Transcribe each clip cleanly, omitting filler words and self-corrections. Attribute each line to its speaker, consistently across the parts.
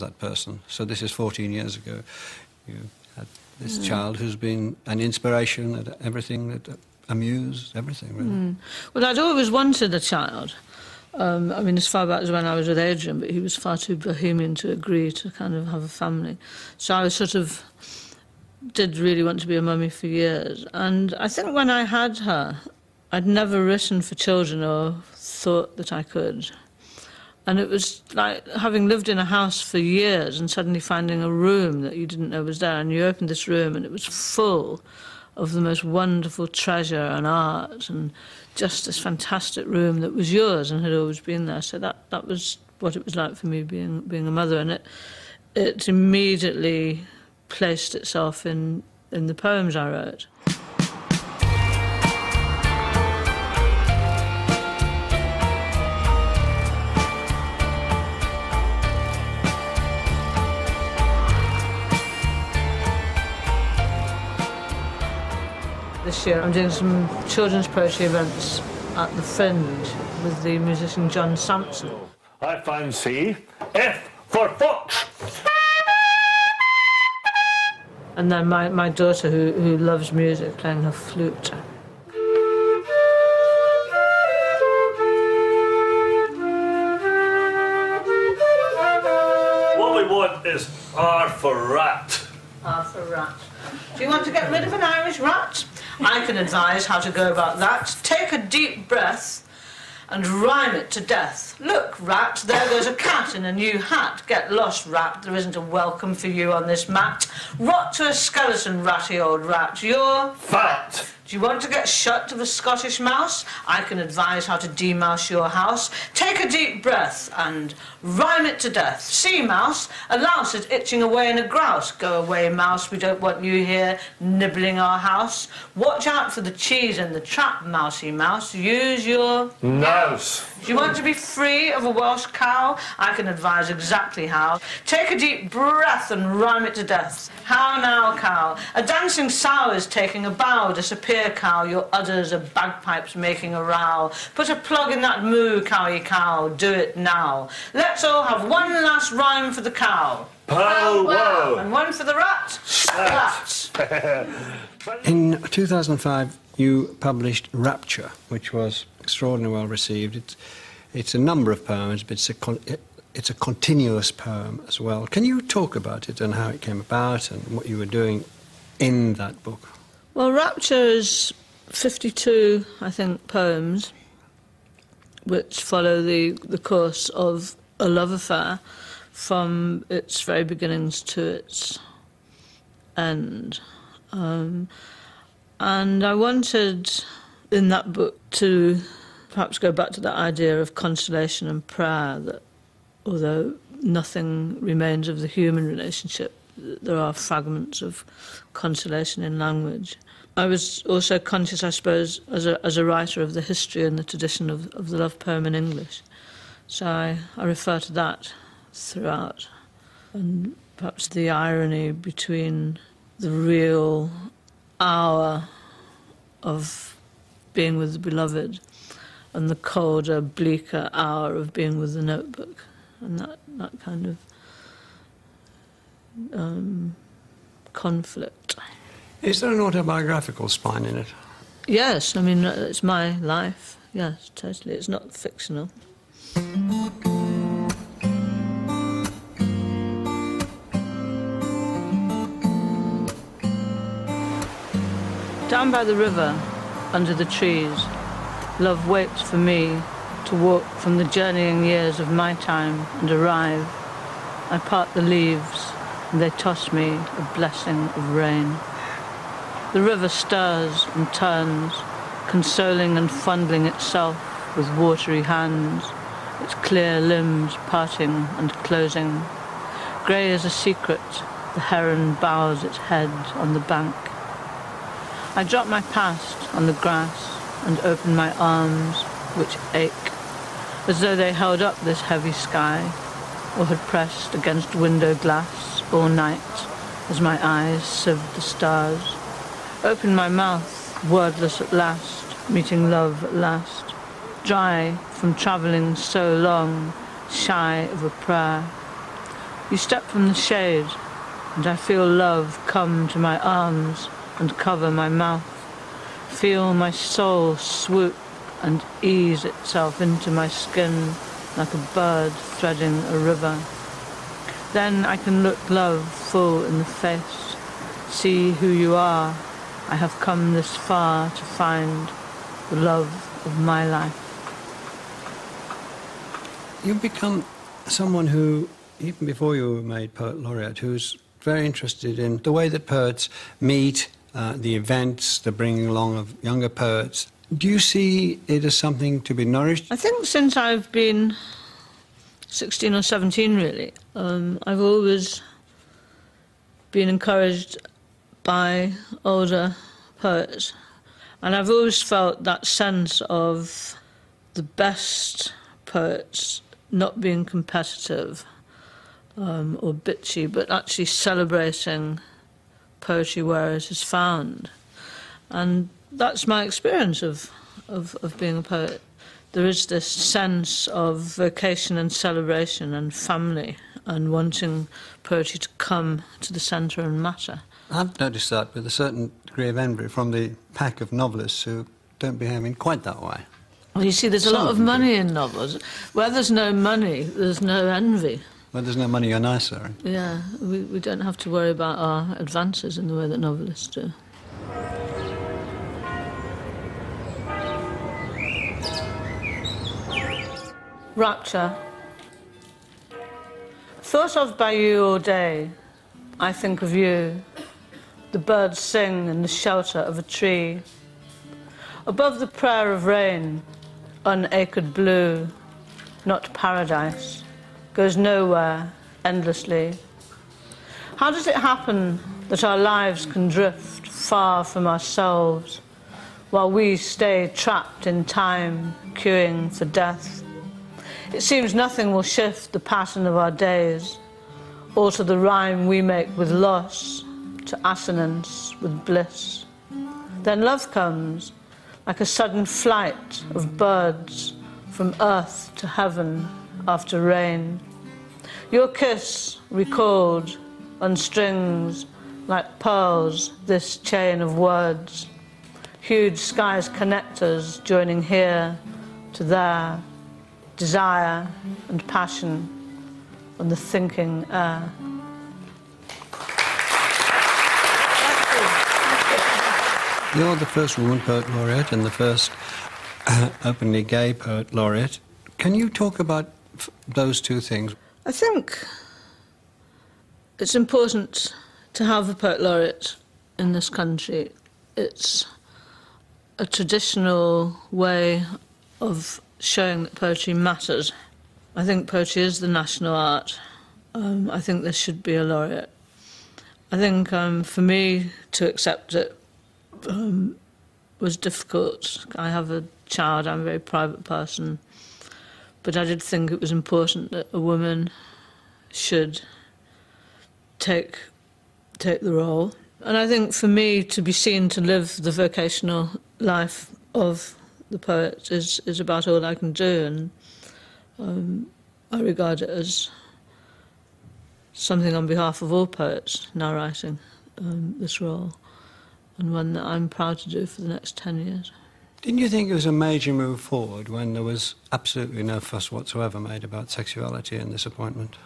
Speaker 1: that person. So this is 14 years ago. You had this child who's been an inspiration at everything, that amused, everything, really.
Speaker 2: Well, I'd always wanted a child. I mean, as far back as when I was with Adrian, but he was far too bohemian to agree to kind of have a family. So I was sort of did really want to be a mummy for years. And I think when I had her, I'd never written for children or thought that I could. And it was like having lived in a house for years and suddenly finding a room that you didn't know was there, and you opened this room and it was full of the most wonderful treasure and art, and just this fantastic room that was yours and had always been there. So that was what it was like for me being a mother, and it immediately placed itself in the poems I wrote. This year I'm doing some children's poetry events at the Fringe with the musician John Sampson.
Speaker 3: I fancy F for Fox.
Speaker 2: And then my daughter, who loves music, playing her flute.
Speaker 3: What we want is R for rat.
Speaker 2: R for rat. Do you want to get rid of an Irish rat? I can advise how to go about that. Take a deep breath and rhyme it to death. Look, rat, there goes a cat in a new hat. Get lost, rat, there isn't a welcome for you on this mat. Rot to a skeleton, ratty old rat. You're
Speaker 3: Fat.
Speaker 2: Do you want to get shut of a Scottish mouse? I can advise how to demouse your house. Take a deep breath and rhyme it to death. See, mouse, a louse is itching away in a grouse. Go away, mouse, we don't want you here nibbling our house. Watch out for the cheese in the trap, mousy mouse. Use your
Speaker 3: Mouse.
Speaker 2: Do you want to be free of a Welsh cow? I can advise exactly how. Take a deep breath and rhyme it to death. How now, cow? A dancing sow is taking a bow. Disappear, cow. Your udders are bagpipes making a row. Put a plug in that moo, cowie cow. Do it now. Let's all have one last rhyme for the cow.
Speaker 3: Pow wow.
Speaker 2: And one for the rat. Splat.
Speaker 1: In 2005, you published Rapture, which was extraordinarily well received. It's a number of poems, but it's a continuous poem as well. Can you talk about it and how it came about and what you were doing in that book?
Speaker 2: Well, Rapture is 52, I think, poems which follow the course of a love affair from its very beginnings to its end. And I wanted, in that book, to perhaps go back to that idea of consolation and prayer, that although nothing remains of the human relationship, there are fragments of consolation in language. I was also conscious, I suppose, as a writer, of the history and the tradition of the love poem in English. So I refer to that throughout, and perhaps the irony between the real hour of being with the beloved and the colder, bleaker hour of being with the notebook, and that kind of conflict.
Speaker 1: Is there an autobiographical spine in it?
Speaker 2: Yes, I mean, it's my life. Yes, totally. It's not fictional. Down by the river, under the trees, love waits for me to walk from the journeying years of my time and arrive. I part the leaves, and they toss me a blessing of rain. The river stirs and turns, consoling and fondling itself with watery hands, its clear limbs parting and closing. Grey as a secret, the heron bows its head on the bank. I drop my past on the grass and open my arms, which ache, as though they held up this heavy sky, or had pressed against window glass all night as my eyes sieved the stars. Open my mouth, wordless at last, meeting love at last, dry from travelling so long, shy of a prayer. You step from the shade, and I feel love come to my arms and cover my mouth. Feel my soul swoop and ease itself into my skin like a bird threading a river. Then I can look love full in the face, see who you are. I have come this far to find the love of my life.
Speaker 1: You've become someone who, even before you were made Poet Laureate, who's very interested in the way that poets meet, the events, the bringing along of younger poets. Do you see it as something to be nourished?
Speaker 2: I think since I've been 16 or 17, really, I've always been encouraged by older poets. And I've always felt that sense of the best poets not being competitive or bitchy, but actually celebrating poetry where it is found. And that's my experience of being a poet. There is this sense of vocation and celebration and family and wanting poetry to come to the centre and matter.
Speaker 1: I've noticed that with a certain degree of envy from the pack of novelists who don't behave in quite that way.
Speaker 2: Well, you see, there's a lot of money in novels. Where there's no money, there's no envy.
Speaker 1: Where there's no money, you're nicer.
Speaker 2: Yeah, we don't have to worry about our advances in the way that novelists do. Rapture. Thought of by you all day, I think of you. The birds sing in the shelter of a tree. Above the prayer of rain, unacred blue, not paradise, goes nowhere endlessly. How does it happen that our lives can drift far from ourselves while we stay trapped in time, queuing for death? It seems nothing will shift the pattern of our days, alter the rhyme we make with loss to assonance with bliss. Then love comes, like a sudden flight of birds from earth to heaven after rain. Your kiss recalled on strings like pearls this chain of words. Huge skies connect us, joining here to there, desire and passion on the thinking air.
Speaker 1: You're the first woman Poet Laureate and the first openly gay Poet Laureate. Can you talk about those two things?
Speaker 2: I think it's important to have a Poet Laureate in this country. It's a traditional way of showing that poetry matters. I think poetry is the national art. I think there should be a laureate. I think for me to accept it was difficult. I have a child, I'm a very private person, but I did think it was important that a woman should take the role. And I think for me to be seen to live the vocational life of the poet is about all I can do, and I regard it as something on behalf of all poets now writing this role, and one that I'm proud to do for the next 10 years.
Speaker 1: Didn't you think it was a major move forward when there was absolutely no fuss whatsoever made about sexuality in this appointment?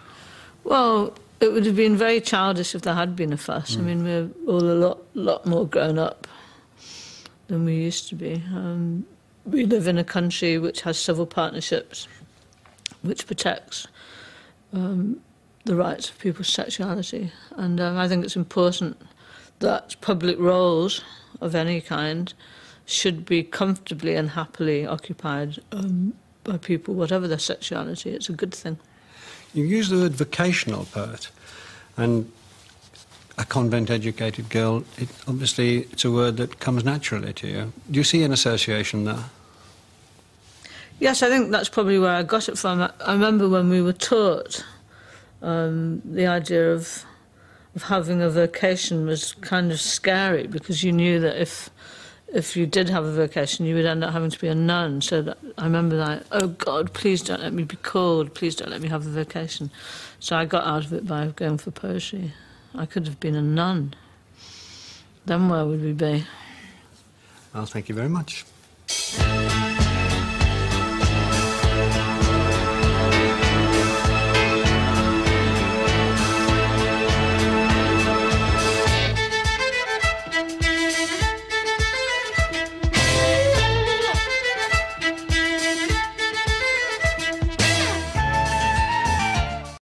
Speaker 2: Well, it would have been very childish if there had been a fuss. I mean, we're all a lot more grown up than we used to be. We live in a country which has civil partnerships, which protects the rights of people's sexuality. And I think it's important that public roles of any kind should be comfortably and happily occupied by people, whatever their sexuality. It's a good thing.
Speaker 1: You use the word vocational poet, and a convent-educated girl, obviously it's a word that comes naturally to you. Do you see an association there?
Speaker 2: Yes, I think that's probably where I got it from. I remember when we were taught the idea of having a vocation was kind of scary, because you knew that if if you did have a vocation, you would end up having to be a nun. So that, I remember that, oh God, please don't let me be called, please don't let me have a vocation. So I got out of it by going for poetry. I could have been a nun. Then where would we be?
Speaker 1: Well, thank you very much.